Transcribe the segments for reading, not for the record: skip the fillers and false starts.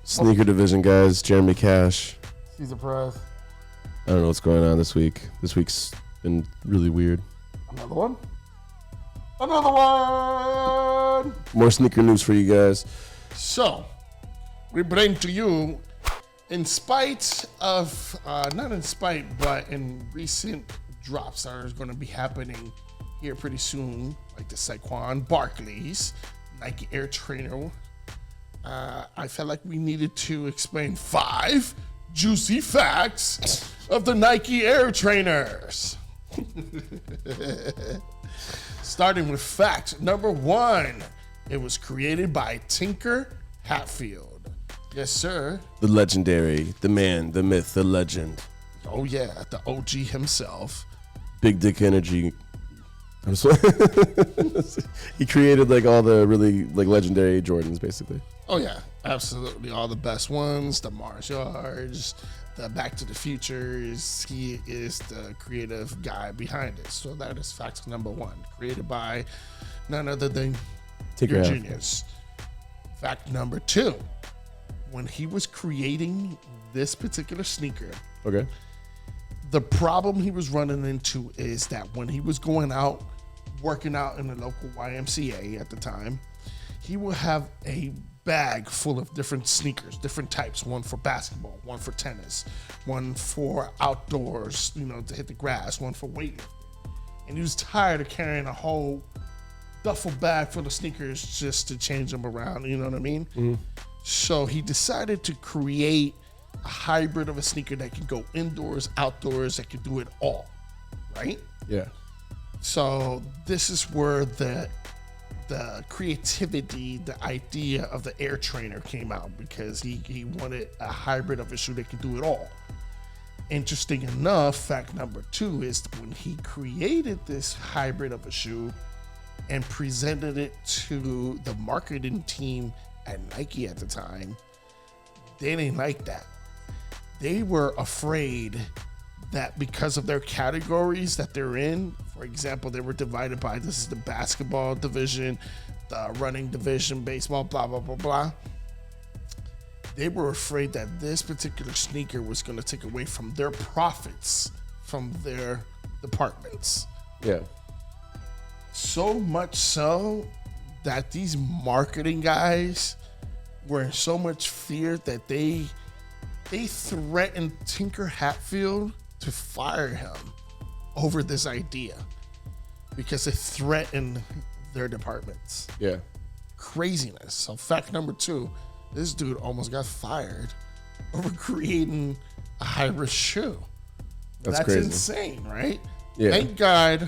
Sneaker division, guys. Jeremy Cash. Ceez Prize. I don't know what's going on this week. This week's been really weird. Another one? Another one! More sneaker news for you guys. So, we bring to you, in spite of, not in spite, but in recent drops that are going to be happening here pretty soon, like the Saquon Barkelys, Nike Air Trainer. I felt like we needed to explain 5 juicy facts of the Nike Air Trainers. Starting with fact number 1, it was created by Tinker Hatfield. Yes, sir. The legendary, the man, the myth, the legend. Oh yeah, the OG himself. Big Dick Energy. I'm sorry. He created like all the really like legendary Jordans, basically. Oh yeah, absolutely. All the best ones, the Mars Yards, the Back to the Futures. He is the creative guy behind it. So that is fact number 1. Created by none other than your genius. Fact number 2. When he was creating this particular sneaker, Okay. the problem he was running into is that when he was going out, working out in the local YMCA at the time, he would have a bag full of different sneakers, different types, one for basketball, one for tennis, one for outdoors, to hit the grass, one for weightlifting. And he was tired of carrying a whole duffel bag full of sneakers just to change them around, you know what I mean? Mm-hmm. So he decided to create a hybrid of a sneaker that can go indoors, outdoors, that can do it all, right? Yeah. So this is where the creativity, the idea of the Air Trainer came out, because he wanted a hybrid of a shoe that could do it all. Interesting enough, fact number 2 is when he created this hybrid of a shoe and presented it to the marketing team at Nike at the time, they didn't like that. They were afraid that because of their categories that they're in, for example, they were divided by, this is the basketball division, the running division, baseball, blah, blah, blah, blah. They were afraid that this particular sneaker was going to take away from their profits from their departments. Yeah. So much so that these marketing guys were in so much fear that they threatened Tinker Hatfield to fire him over this idea because it threatened their departments. Yeah. Craziness. So fact number 2, this dude almost got fired over creating a hybrid shoe. That's crazy. Insane, right? Yeah. Thank God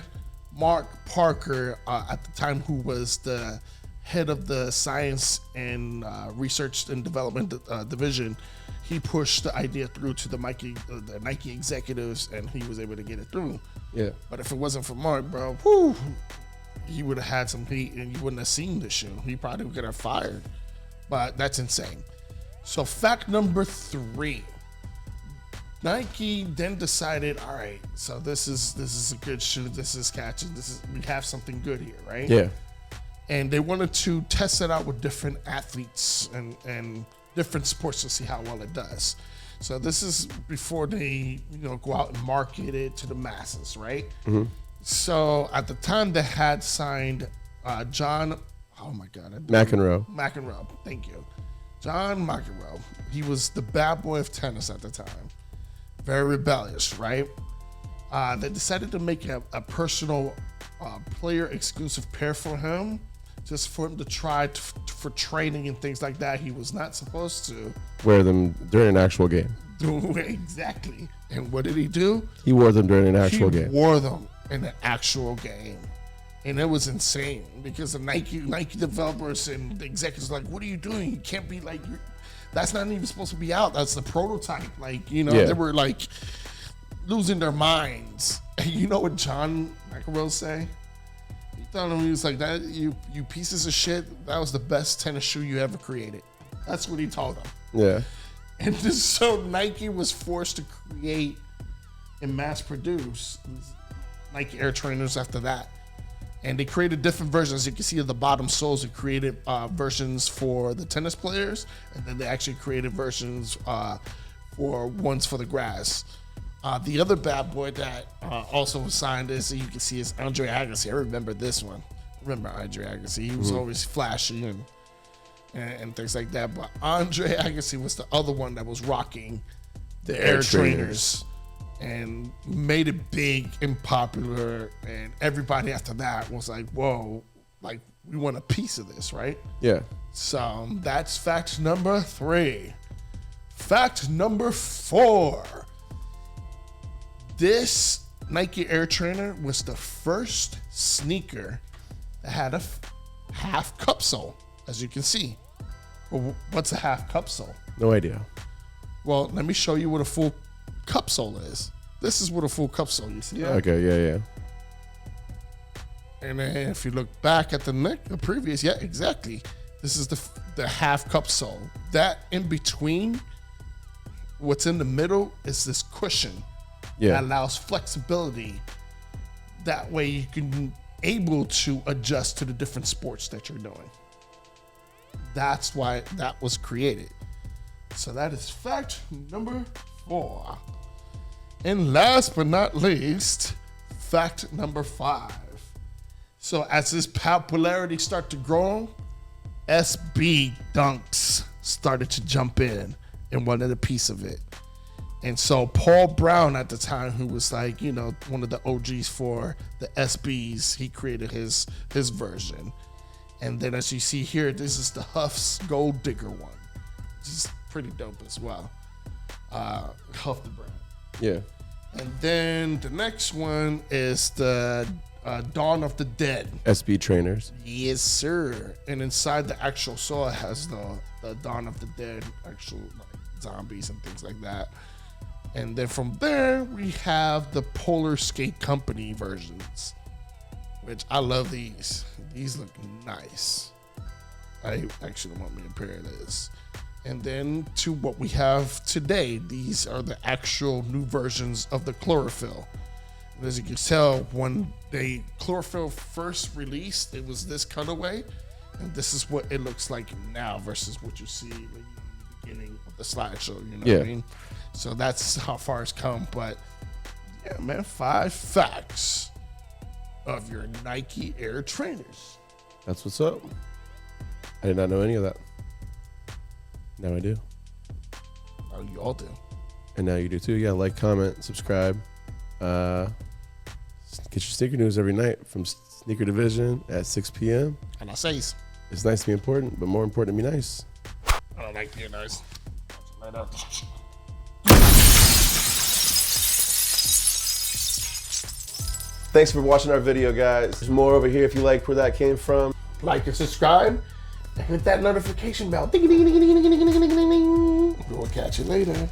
Mark Parker, at the time, who was the head of the science and research and development division, he pushed the idea through to the Nike executives, and he was able to get it through. Yeah. But if it wasn't for Mark, bro, he would have had some heat, and you wouldn't have seen the shoe. He probably would have fired. But that's insane. So fact number 3. Nike then decided, all right, so this is a good shoe. This is catching. We have something good here, right? Yeah. And they wanted to test it out with different athletes and different sports to see how well it does. So this is before they, go out and market it to the masses, right? Mm-hmm. So at the time they had signed John, oh my God. McEnroe, thank you. John McEnroe. He was the bad boy of tennis at the time. Very rebellious, right? They decided to make a personal player exclusive pair for him, just for him to try for training and things like that. He was not supposed to wear them during an actual game. Exactly. And what did he do? He wore them during an actual game. He wore them in an actual game. And it was insane because the Nike developers and the executives were like, what are you doing? You can't be like, that's not even supposed to be out. That's the prototype. They were like losing their minds. And you know what John McEnroe say? He told him, he was like, "That you pieces of shit, that was the best tennis shoe you ever created." That's what he told him. Yeah. And so Nike was forced to create and mass produce Nike Air Trainers after that. And they created different versions. You can see at the bottom soles, they created versions for the tennis players, and then they actually created versions for ones for the grass. The other bad boy that also was signed is, you can see, is Andre Agassi. I remember this one. I remember Andre Agassi. He was always flashy and things like that. But Andre Agassi was the other one that was rocking the Air Trainers and made it big and popular. And everybody after that was like, whoa, like, we want a piece of this, right? Yeah. So that's fact number 3. Fact number 4. This Nike Air Trainer was the first sneaker that had a half cup sole, as you can see. Well, what's a half cup sole? No idea. Well, let me show you what a full cup sole is. This is what a full cup sole, you see that? Okay, yeah. And then if you look back at the previous, yeah, exactly. This is the half cup sole. That in between, what's in the middle is this cushion. Yeah. That allows flexibility. That way you can able to adjust to the different sports that you're doing. That's why that was created. So that is fact number 4. And last but not least, fact number 5. So as this popularity started to grow, SB Dunks started to jump in and wanted a piece of it. And so Paul Brown at the time, who was like, you know, one of the OGs for the SBs, he created his version. And then as you see here, this is the Huff's Gold Digger one, which is pretty dope as well. Huff the brand. Yeah. And then the next one is the Dawn of the Dead. SB trainers. Yes, sir. And inside the actual sole has the Dawn of the Dead, actual like zombies and things like that. And then from there, we have the Polar Skate Company versions, which I love these. These look nice. I actually want me a pair of this. And then to what we have today, these are the actual new versions of the Chlorophyll. And as you can tell, when they Chlorophyll first released, it was this colorway. And this is what it looks like now versus what you see in the beginning of the slideshow, you know what I mean? So that's how far it's come. But yeah, man, 5 facts of your Nike Air Trainers. That's what's up. I did not know any of that. Now I do. Oh, you all do. And now you do too. Yeah, like, comment, subscribe. Get your sneaker news every night from Sneaker Division at 6 p.m. And I say, It's nice to be important, but more important to be nice. I don't like being nice. Right up. Thanks for watching our video, guys. There's more over here if you like where that came from. Like and subscribe, and hit that notification bell. Ding, ding, ding, ding, ding, ding, ding, ding, ding, ding. We'll catch you later.